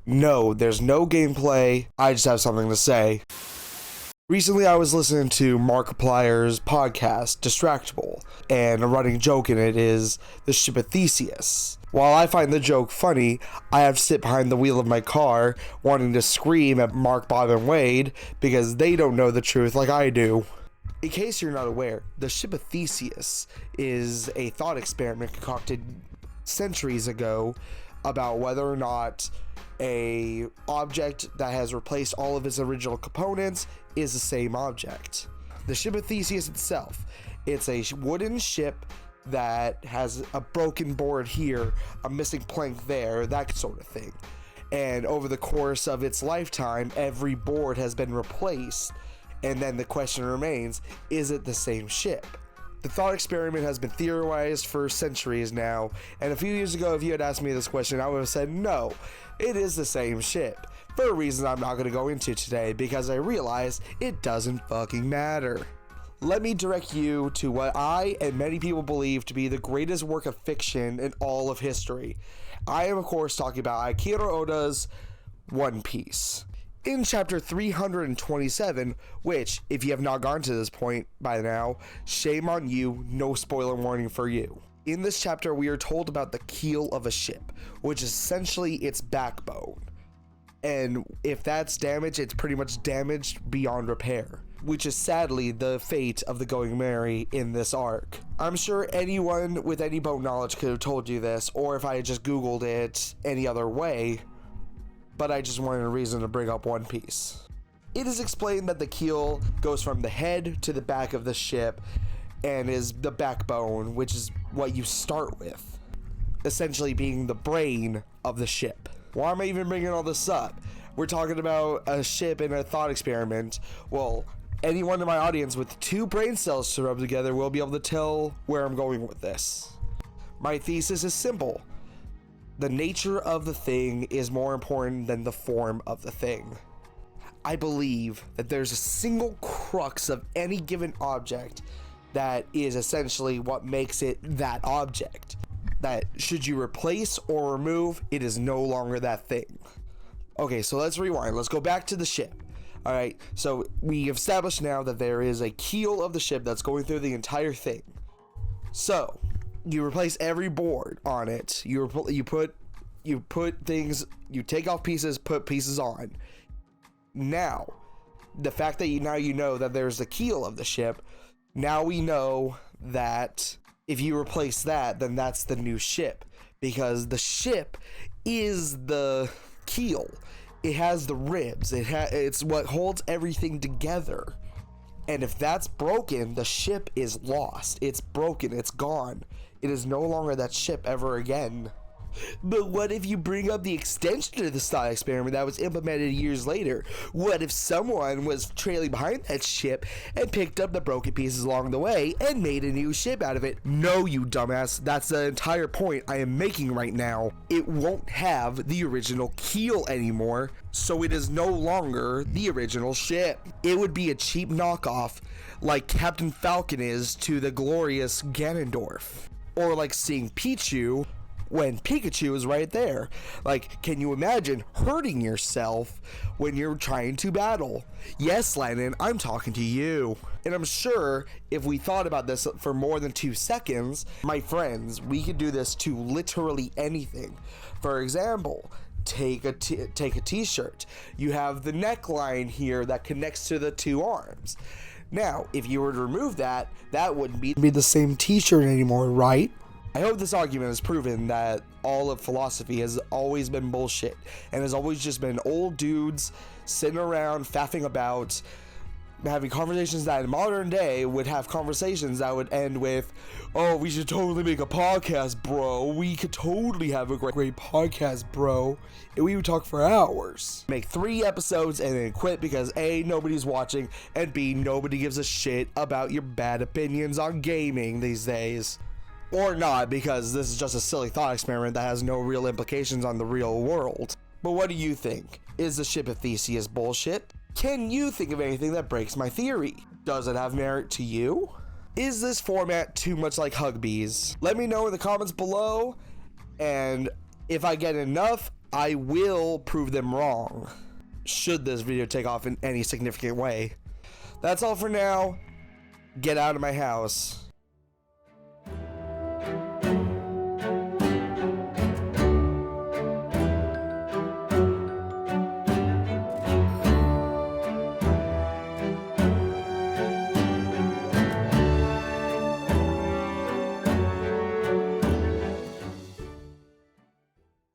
No, there's no gameplay. I just have something to say. Recently, I was listening to Markiplier's podcast, Distractable, and a running joke in it is the ship of Theseus. While I find the joke funny, I have to sit behind the wheel of my car wanting to scream at Mark, Bob, and Wade because they don't know the truth like I do. In case you're not aware, the ship of Theseus is a thought experiment concocted centuries ago about whether or not a object that has replaced all of its original components is the same object. The ship of Theseus itself, it's a wooden ship that has a broken board here, a missing plank there, that sort of thing. And over the course of its lifetime, every board has been replaced, and then the question remains, is it the same ship? The thought experiment has been theorized for centuries now, and a few years ago, if you had asked me this question, I would have said no, it is the same ship, for a reason I'm not going to go into today, because I realize it doesn't fucking matter. Let me direct you to what I and many people believe to be the greatest work of fiction in all of history. I am, of course, talking about Akira Oda's One Piece. In chapter 327, which, if you have not gotten to this point by now, shame on you, no spoiler warning for you. In this chapter, we are told about the keel of a ship, which is essentially its backbone. And if that's damaged, it's pretty much damaged beyond repair, which is sadly the fate of the Going Merry in this arc. I'm sure anyone with any boat knowledge could have told you this, or if I had just Googled it any other way, but I just wanted a reason to bring up One Piece. It is explained that the keel goes from the head to the back of the ship and is the backbone, which is what you start with, essentially being the brain of the ship. Why am I even bringing all this up? We're talking about a ship in a thought experiment. Well, anyone in my audience with 2 brain cells to rub together will be able to tell where I'm going with this. My thesis is simple. The nature of the thing is more important than the form of the thing. I believe that there's a single crux of any given object that is essentially what makes it that object. That should you replace or remove, it is no longer that thing. Okay, so let's rewind. Let's go back to the ship. Alright, so we established now that there is a keel of the ship that's going through the entire thing. So, you replace every board on it. You put things, you take off pieces, put pieces on. Now, the fact that you know that there's the keel of the ship, now we know that if you replace that, then that's the new ship, because the ship is the keel. It has the ribs. It's what holds everything together. And if that's broken, the ship is lost. It's broken. It's gone. It is no longer that ship ever again. But what if you bring up the extension to the thought experiment that was implemented years later? What if someone was trailing behind that ship and picked up the broken pieces along the way and made a new ship out of it? No, you dumbass. That's the entire point I am making right now. It won't have the original keel anymore, so it is no longer the original ship. It would be a cheap knockoff like Captain Falcon is to the glorious Ganondorf. Or like seeing Pichu when Pikachu is right there. Like, can you imagine hurting yourself when you're trying to battle? Yes, Lennon, I'm talking to you. And I'm sure if we thought about this for more than 2 seconds, my friends, we could do this to literally anything. For example, take a t-shirt. You have the neckline here that connects to the 2 arms. Now, if you were to remove that, that wouldn't be the same t-shirt anymore, right? I hope this argument has proven that all of philosophy has always been bullshit and has always just been old dudes sitting around faffing about, having conversations that in modern day would have conversations that would end with, oh, we should totally make a podcast, bro. We could totally have a great podcast, bro. And we would talk for hours. Make 3 episodes and then quit because A, nobody's watching, and B, nobody gives a shit about your bad opinions on gaming these days. Or not, because this is just a silly thought experiment that has no real implications on the real world. But what do you think? Is the ship of Theseus bullshit? Can you think of anything that breaks my theory? Does it have merit to you? Is this format too much like Hugbees? Let me know in the comments below, and If I get enough, I will prove them wrong, should this video take off in any significant way. That's all for now. Get out of my house.